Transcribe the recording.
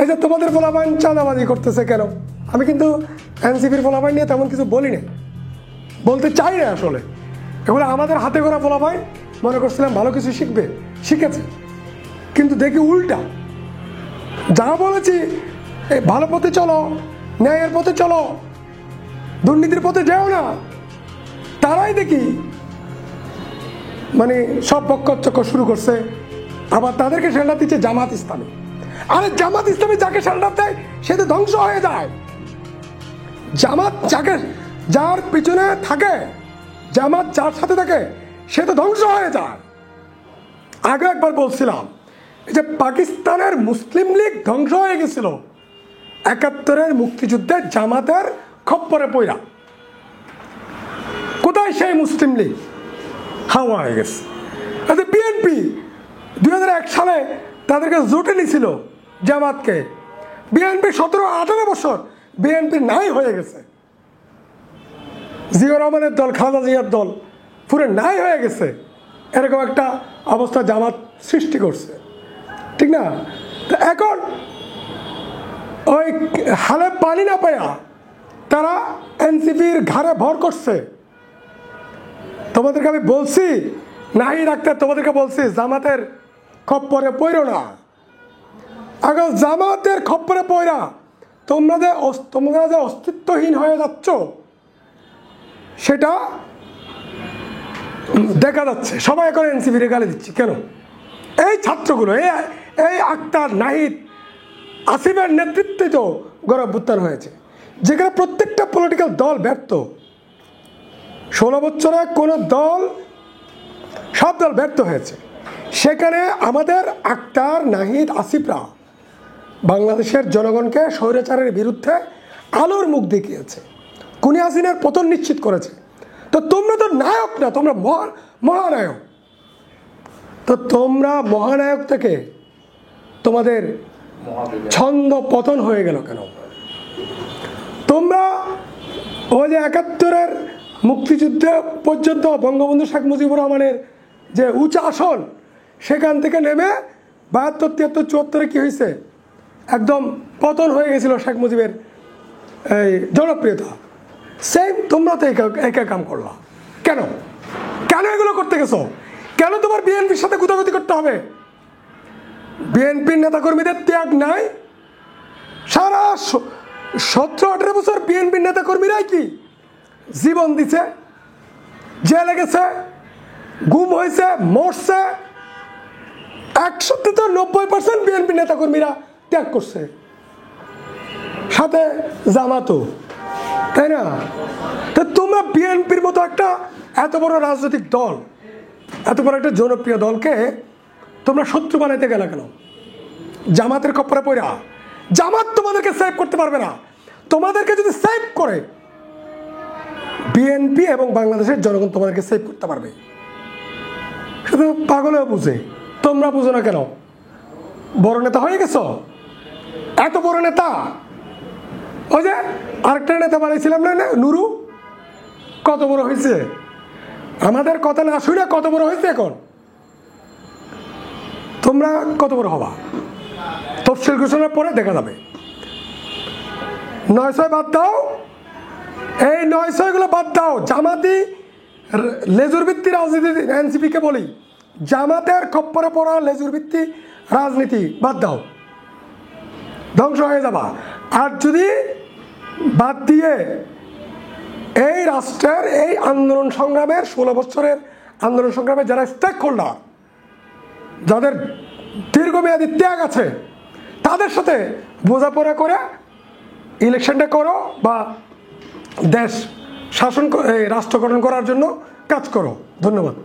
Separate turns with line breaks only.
এই যে তোমাদের পোলাপাইন চাঁদাবাজি করতেছে কেন? আমি কিন্তু এনসিপির পোলাপাইন নিয়ে তেমন কিছু বলি না, বলতে চাই না আসলে। এগুলো আমাদের হাতে গড়া পোলাপাইন, মনে করছিলাম ভালো কিছু শিখবে, শিখেছে, কিন্তু দেখি উল্টা। যা বলেছি ভালো পথে চলো, ন্যায়ের পথে চলো, দুর্নীতির পথে যেও না, তারাই দেখি মানে সব বক্কর শুরু করছে। আবার তাদেরকে শেল্টার দিচ্ছে জামাত ইসলামী। আরে জামাত ইসলামী যাকে শেল্টার দেয় সে তো ধ্বংস হয়ে যায়। জামাত যাকে, যার পিছনে থাকে, জামাত যার সাথে থাকে, সে তো ধ্বংস হয়ে যায়। আগে একবার বলছিলাম যে পাকিস্তানের মুসলিম লীগ ধ্বংস হয়ে গেছিল ৭১-এর মুক্তিযুদ্ধে জামাতের খপ্পরে পইরা। কোথায় সেই মুসলিম লীগ? হাওয়া হয়ে গেছে। বিএনপি ২০০১ সালে তাদেরকে জোটে নিছিল জামাতকে। বিএনপি ১৭-১৮ বছর বিএনপি নাই হয়ে গেছে। জিয়াউর রহমানের দল, খালেদা জিয়ার দল পুরো নাই হয়ে গেছে। এরকম একটা অবস্থা জামাত সৃষ্টি করছে, ঠিক না? তো এখন ওই হালে পানি না পায়া তারা এনসিপির ঘাড়ে ভর করছে। তোমাদেরকে আমি বলছি, নাহি রাখতে তোমাদেরকে বলছি জামাতের খপ্পরে পড়ো না। আগে জামাতের খপ্পরে পড়া তোমরা যে অস্তিত্বহীন হয়ে যাচ্ছ সেটা দেখা যাচ্ছে। সবাই এখন এনসিপির গালি দিচ্ছে কেন? এই ছাত্রগুলো, এই আক্তার, নাহিদ, আসিফের নেতৃত্বে তো গণঅভ্যুত্থান হয়েছে, যেখানে প্রত্যেকটা পলিটিক্যাল দল ব্যর্থ। ১৬ বছরে কোনো দল, সব দল ব্যর্থ হয়েছে। সেখানে আমাদের আক্তার, নাহিদ, আসিফরা বাংলাদেশের জনগণকে স্বৈরাচারের বিরুদ্ধে আলোর মুখ দেখিয়েছে, খুনি হাসিনার পতন নিশ্চিত করেছে। তো তোমরা তো নায়ক না, তোমরা মহানায়ক। তো তোমরা মহানায়ক থেকে তোমাদের ছন্দ পতন হয়ে গেল কেন? তোমরা ওই যে ৭১-এর মুক্তিযুদ্ধে পর্যন্ত বঙ্গবন্ধু শেখ মুজিবুর রহমানের যে উঁচা আসন, সেখান থেকে নেমে ৭২, ৭৩, ৭৪-এ কী হয়েছে? একদম পতন হয়ে গেছিল শেখ মুজিবের এই জনপ্রিয়তা। সেম তোমরা তো একা কাম করলা কেন? কেন এগুলো করতে গেছো? কেন তোমার বিএনপির সাথে গুতাগুতি করতে হবে? বিএনপির নেতাকর্মীদের ত্যাগ নাই? সারা ১৭-১৮ বছর বিএনপির নেতাকর্মীরাই কি জীবন দিছে, জেলে গেছে, গুম হয়েছে, মরছে। ৯০% বিএনপি নেতাকর্মীরা ত্যাগ করছে, সাথে জামাতও, তাই না? তো তোমরা বিএনপির মতো একটা এত বড় রাজনৈতিক দল, এত বড় একটা জনপ্রিয় দলকে তোমরা শত্রু বানাইতে গেলে কেন? জামাতের কপড়ে পড়া। জামাত তোমাদেরকে সেভ করতে পারবে না। তোমাদেরকে যদি সেভ করে বিএনপি এবং বাংলাদেশের জনগণ তোমাদেরকে সেভ করতে পারবে। শুধু পাগলেও বুঝে, তোমরা বুঝো না কেন? বড় নেতা হয়ে গেছো, এত বড় নেতা। ওই যে আরেকটা নেতা বানাইছিলাম না, নুরু, কত বড় হয়েছে? আমাদের কথা না শুনে কত বড় হয়েছে এখন। তোমরা কত বড় হবা তফসিল ঘোষণার পরে দেখা যাবে। ৯০০ বাদ দাও, এই ৯০০ বাদ দাও। জামাতি লেজুর ভিত্তি রাজনীতি, এনসিপিকে বলি, জামাতের খপ্পরে পড়া লেজুর ভিত্তি রাজনীতি বাদ দাও, ধ্বংস হয়ে যাবা। আর যদি বাদ দিয়ে এই রাষ্ট্রের এই আন্দোলন সংগ্রামের ১৬ বছরের আন্দোলন সংগ্রামে যারা স্টেক হোল্ডার, যাদের দীর্ঘমেয়াদী ত্যাগ আছে, তাদের সাথে বোঝাপড়া করে ইলেকশনটা করো বা দেশ শাসন, রাষ্ট্র গঠন করার জন্য কাজ করো। ধন্যবাদ।